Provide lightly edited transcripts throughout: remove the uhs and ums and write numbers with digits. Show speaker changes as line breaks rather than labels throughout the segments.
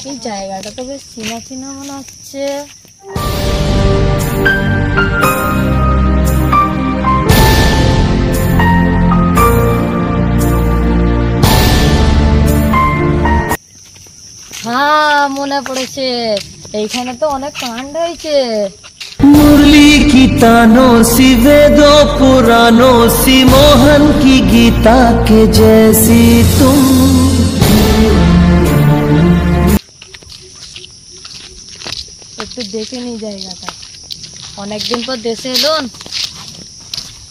এই জায়গাটা তো বেশ চিনা চিনা মনে হচ্ছে। হ্যাঁ মনে পড়েছে, এইখানে তো অনেক কাণ্ড হয়েছে।
मुरली की तानों सी वेदों पुराणों सी मोहन की गीता के जैसी तुम।
একটু দেখে নি জায়গাটা, অনেকদিন পর দেশে এলো,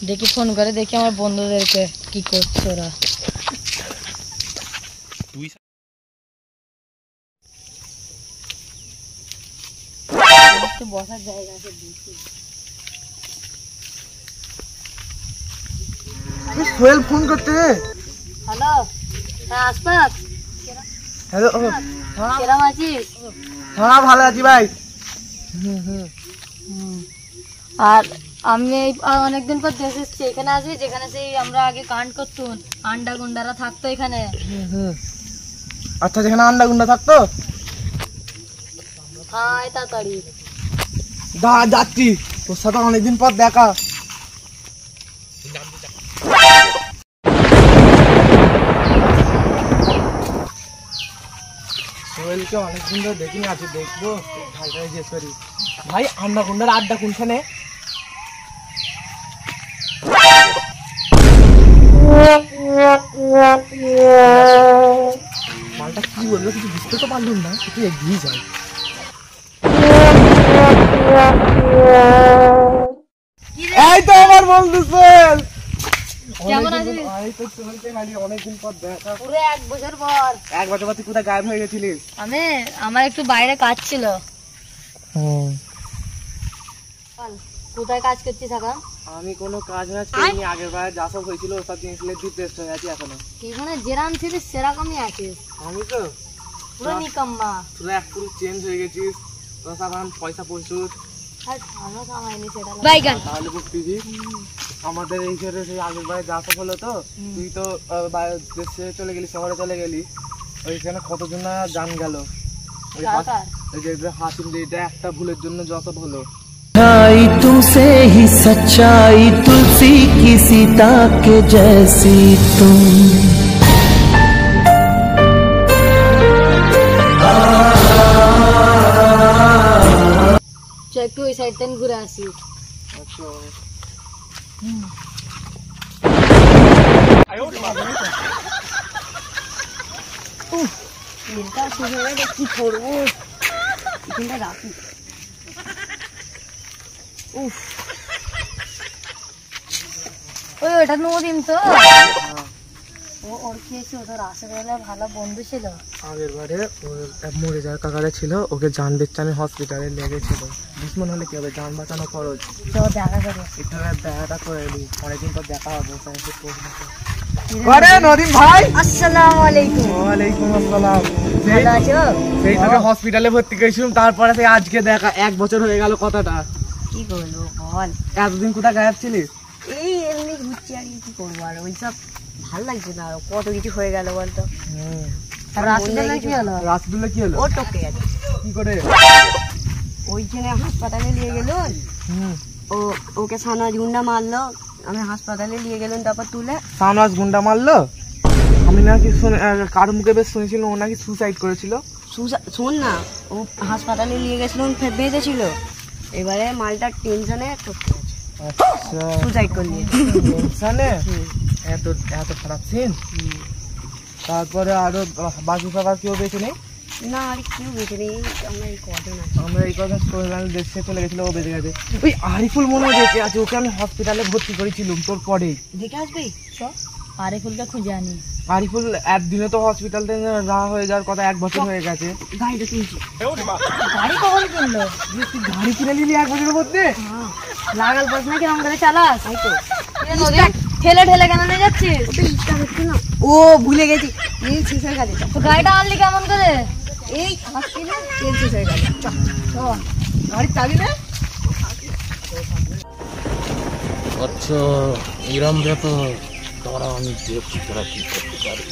দেখি ফোন করে দেখি আমার বন্ধুদেরকে কি করছে ওরা। একটু বসার জায়গা আছে দেখি।
সোহেল ফোন করতে।
হ্যালো, হ্যাঁ আশফাক।
হ্যালো,
কেরাম আছিস?
হ্যাঁ ভালো আছি ভাই।
আর আমি অনেকদিন পর দেশে এসেছি, এখানে আসবি যেখানে সেই আমরা আগে কাণ্ড করতুম, আন্ডা গুন্ডারা থাকতো এখানে।
আচ্ছা, যেখানে আন্ডা গুন্ডা থাকতো।
হ্যাঁ তাড়াতাড়ি
যাচ্ছি, তোর সাথে অনেকদিন পর দেখা। সোহেলকে অনেকদিন ধরে দেখিনি, আছি দেখবো, ভালটাই জিজ্ঞেস করি। ভাই আন্ডা গুন্ডার আড্ডা কোনখানে? মালটা কি বললো কিছু বুঝতে তো পারলুম না, একটু এগিয়ে যায়। এই তো আমার বন্ধু সোহেল।
কেমন আছিস?
এই তো সোহেলকে অনেকদিন পর দেখা।
পুরো 1 বছর পর।
1 বছর পর তুই কোথায় গায়েব হয়ে গেছিলিস?
আমার একটু বাইরে কাজ ছিল। কোথায় কাজ করছিস এখন?
আমি কোনো কাজ না করিনি, আগের বার যা সব হয়েছিল ওসব জিনিসগুলো ডিপ্রেসড হয়ে আছি এখনো।
এখানে যেরাম ছিলিস সেরকমই আছিস,
আমি তো
পুরো নিকম্মা।
তোরা পুরো চেঞ্জ হয়ে গেছিস, তোর সব এখন পয়সা প্রচুর।
আর আমরা কামাইনি সেটা বাইগান।
তাহলে বুঝবি আমাদের এই ছেড়ে সেই আগের বার যা সব হলো, তো তুই তো দেশে চলে গেলি, শহরে চলে গেলি, ওইখানে কতজন না জান গেল। ওই যে হাসিম, এটা একটা ভুলের জন্য যত হলো।
तुमसे ही सच्चाई तुलसी की सीता के जैसी तुम।
একটু ওই সাইড থেকে ঘুরে আসি। কি করবো, এখানটা রাখি। ওই ওটা নদীম তো, ওর কি হয়েছে? ওদের আশেপাশে ভালো বন্ধু ছিল।
আগের বারে মরে যাওয়ার কাকারে ছিল, ওকে জান বেচানি হসপিটালে লেগেছিল। দুশ্মন হলে কি হবে, জান বাঁচানো খরচ।
দেখা করে
দেখাটা করে নি, অনেকদিন পর দেখা হবে। নদীম ভাই,
আসসালামু আলাইকুম।
ওয়ালাইকুম আসসালাম।
ভালো আছো?
সেই তোকে হসপিটালে ভর্তি করেছিলাম, তারপরে সেই আজকে দেখা, 1 বছর হয়ে গেল। কথাটা
কি করবো বল,
এতদিন কোথায় গায়েব ছিলিস?
এই এমনি ঘুরছি আর কি করবো, আর ওইসব ভালো লাগছে না, কত কিছু হয়ে গেল বলতো। রাসবিল্লা কি হলো?
রাসবিল্লা কি হলো?
ও টপকে গেছে।
কি করে?
ওইখানে হাসপাতালে নিয়ে গেল, ওকে সানাজ গুন্ডা মারলো, আমি হাসপাতালে নিয়ে গেলাম, তারপর তুলে।
সানাজ গুন্ডা মারলো? আমি নাকি কার মুখে বেশ শুনেছিলাম ও নাকি সুসাইড করেছিল।
শোন না, ও হাসপাতালে নিয়ে গেছিল, বেঁধেছিল, এবারে মালটার টেনশনে টপকে গেছে।
আচ্ছা,
সুসাইড করে নিয়েছে
টেনশনে। এত এত খারাপ সিন। তারপরে আরো বাকি সবার কেউ বেঁচে নেই?
না, আর কেউ বেঁচে নেই, আমরা এই কজন আছি।
আমরা এই কজন দেশে চলে গেছিল, ও বেঁচে গেছে। ওই আরিফুল মনে হয় বেঁচে আছে, ওকে আমি হসপিটালে ভর্তি করেছিলাম তোর পরেই।
দেখে আসবি আরিফুলকে খুঁজে আনি।
আরিফুল একদিনে তো হসপিটাল থেকে রাহা হয়ে যাওয়ার কথা, 1 বছর হয়ে গেছে।
গাড়িটা কিনছি। গাড়ি কখন কিনলো?
তুই গাড়ি কিনে নিলি 1 বছরের মধ্যে?
লাগাল পাস না কেমন করে চালাস? ঠেলে ঠেলে কেন নিয়ে যাচ্ছিস? ও ভুলে গেছি, শেষ হয়ে গেছে। তো গাড়িটা আনলি কেমন করে? এই তেল শেষ হয়ে গেছে। গাড়ির চাবি না?
আচ্ছা, এরম ব্যাপার, দাঁড়া আমি দেখছি তোরা কি করতে পারি।